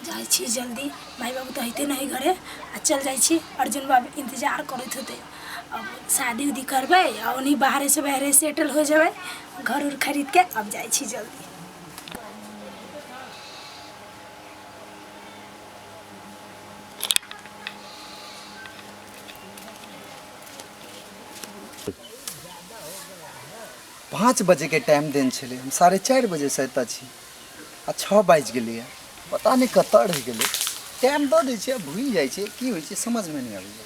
जाई छी जल्दी भाई बाबू तो हते नहीं घरे आ चल जाई छी अर्जुन बाबू इंतजार करत होते अब शादी उदी करबे आ उन्हीं बाहरे से बाहरे सेटल हो जाए घर उर खरीद के अब जाई छी जल्दी। 5 बजे के टाइम देन छे हम 4:30 बजे से एत छी आ 6 बाज गेलिए पता नहीं कतऽ रह गेले टाइम दऽ दै छै भूल जाइ छै की होइ छै समझ में नहीं आबै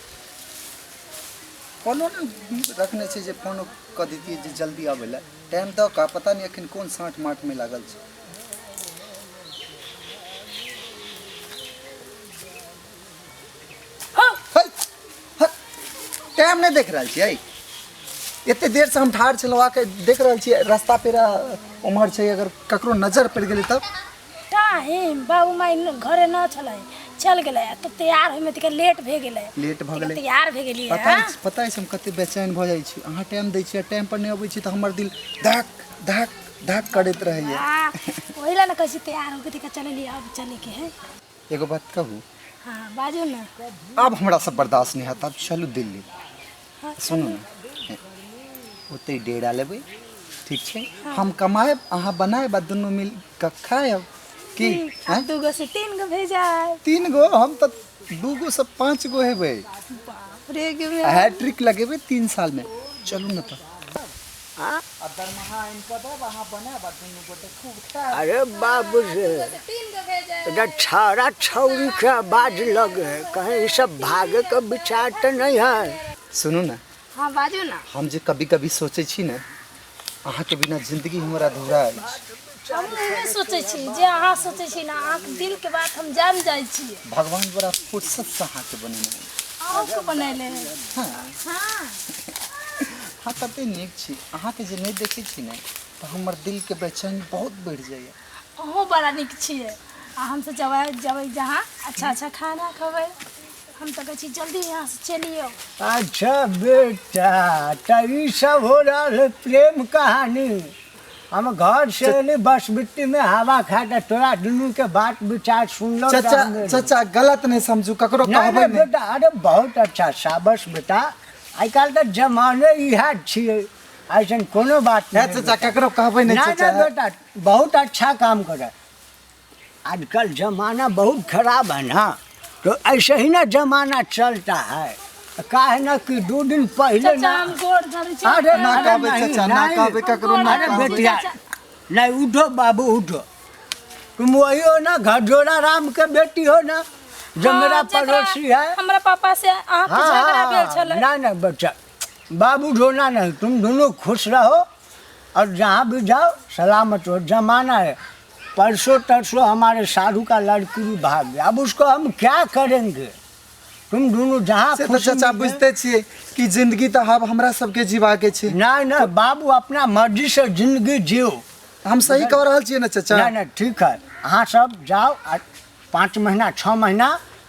कोनो ने रखने छै जे फोन क देतिए जे जल्दी आबै ला टाइम दऽ का पता नहीं अखन कोन साठ माठ में लागल छै। टाइम नहीं देख रहा छियै एते देर से हम ठाड़ छलहुँ आके देख रहा छियै रास्ता पेरा उम्हर छै अगर ककरो नजर पड़ गेलै तब टाइम बाबू माई घरे न छलै चल गेलै तो तैयार होय में त लेट भ गेलै तैयार भ गेलिए पता है हम कते बेचैन भ जाइ छी अहाँ टाइम दै छियै टाइम पर नहीं अबै छी त हमर दिल धक धक धक करैत रहैया ओहिला न कहै छी तैयार होके त चललिए अब चले के है। एगो बात कहू हां बाजू न अब हमरा सब बर्दाश्त नहीं होता अब चलू दिल्ली सुनू न ओते डेरा लेबै ठीक छै हम कमाएब अहाँ बनाएब दुनू मिल के खाएब की दूगो से 3 गो भेजाय 3 गो हम त 2 गो से 5 गो हेबै बाप रे गे हैट्रिक लगेबै 3 साल में चलू न त दरमहा इनका देब अहाँ बनाएब दुनू गोटे खूब खाएब। अरे बाबू रे छाड़ा छौरी के बाज लगे कहीं ये सब भागे के विचार तो नहीं है। सुनू ना हाँ बाजू ना हम जे कभी कभी सोचे छी ना अहाँ के बिना जिंदगी हमरा अधूरा है। हम नहीं सोचे छी जे अहाँ सोचे छी ना अहाँ के दिल के बात हम जान जाय छी भगवान बड़ा फुर्सत से अहाँ के बनेने अहाँ के बनैले हां हां हाँ तते नीक छी अहाँ के जे नहीं देखे छी ना तो हमर दिल के बेचैनी बहुत बढ़ जाइए। अहो बड़ा नीक छिए आ हम से जबै जहाँ अच्छा खाना खबै हम तो कहै जल्दी यहाँ से चलियो। अच्छा बेटा तभी सब हो रहा है प्रेम कहानी हम घर से अली बस बिट्टी में हवा खाए तोरा दुनू के बात विचार सुन लो चाचा गलत नहीं समझू ककरो कहबै नहीं बेटा अरे बहुत अच्छा शाबाश बेटा आई काल तो जमाने इहा छिए ऐसन कोनो बात नहीं चाचा ककरो कहबै नहीं चाचा बेटा बहुत अच्छा काम करे आजकल जमाना बहुत खराब है ना तो ऐसे ही ना जमाना चलता है का है ना कि 2 दिन पहले ना हम गोड़ धरै छी अरे ना कहबै चाचा ना कहबै ककरो ना बेटिया नहीं उठो बाबू उठो तुम वही हो ना घरजोड़ा राम के बेटी हो ना जो मेरा पड़ोसी है हमरा पापा से अहाँ के झगड़ा भेल छले ना ना बच्चा बाबू रोना नहीं तुम दोनों खुश रहो और जहाँ भी जाओ सलामत हो। जमाना है परसों तरसों हमारे साधु का लड़की भी भाग गया अब उसको हम क्या करेंगे तुम दोनों जहाँ से तो चाचा बुझते छिए कि जिंदगी तो अब हमरा सबके जीवा के छै ना ना बाबू अपना मर्जी से जिंदगी जियो हम सही कह रहल छिए ना चाचा ना ना ठीक है अहाँ सब जाओ 5 महीना 6 महीना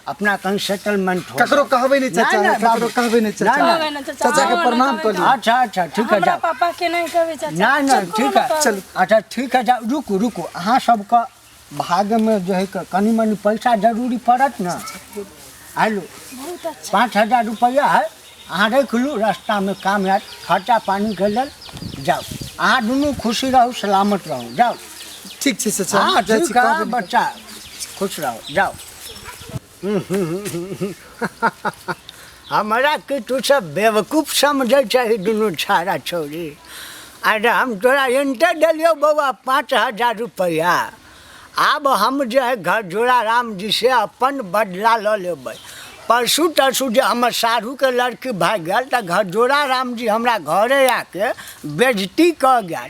अपना कहीं सेटलमेंट हो ककरो कहबै नहीं चाचा ककरो कहबै नहीं चाचा चाचा के प्रणाम कर ली अच्छा ठीक है हमरा पापा के नहीं कहबै चाचा ना ना ठीक है चलो अच्छा ठीक है जाओ रुको अहाँ सबका भाग में जो है कनी मनी पैसा जरूरी पड़त ना हेलो बहुत अच्छा 5000 रुपया है अहाँ रख लू रास्ता में काम है खर्चा पानी के लेल जाओ अहाँ दोनों खुशी रहो सलामत रहो जाओ ठीक छै चाचा हाँ ठीक है बच्चा खुश रहो जाओ हमारा कि तू सब बेवकूफ समझे चाहिए दोनों छाड़ा छोड़ी अरे हम तोरा एंटे दिलियो बउआ 5000 रुपया अब हम जो है घर जोड़ा राम जी से अपन बदला ल लेबै परसू तरसू जो हमर साधु के लड़की भाग गया तो घर जोड़ा राम जी हमरा घरे आके बेइज्जती कह गया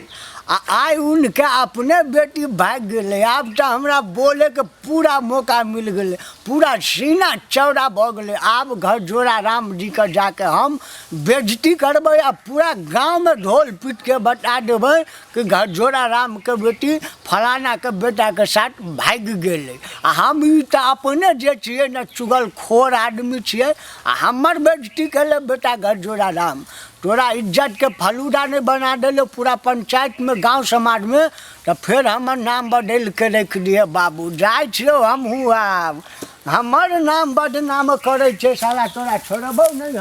आई उनके अपने बेटी भाग गए अब तो हमरा बोले के पूरा मौका मिल गए पूरा सीना चौड़ा भ गए अब घर जोड़ा राम जी के जाके हम बेइज्जती करबै आ पूरा गांव में ढोल पीट के बता देबै कि घर जोड़ा राम के बेटी फलाना के बेटा के साथ भाग गए आ हम ई तो अपने जे छिए न चुगलखोर आदमी छिए आ हमर बेइज्जती केले बेटा घर जोड़ा राम तोरा इज्जत के फलूदा नहीं बना दिलो पूरा पंचायत में गांव समाज में, तो फिर हमर नाम बदल के रख दिए बाबू। जाय छियो हमहूँ आब, हमर नाम बदनाम करे छे साला, तोरा छोड़बो नहीं।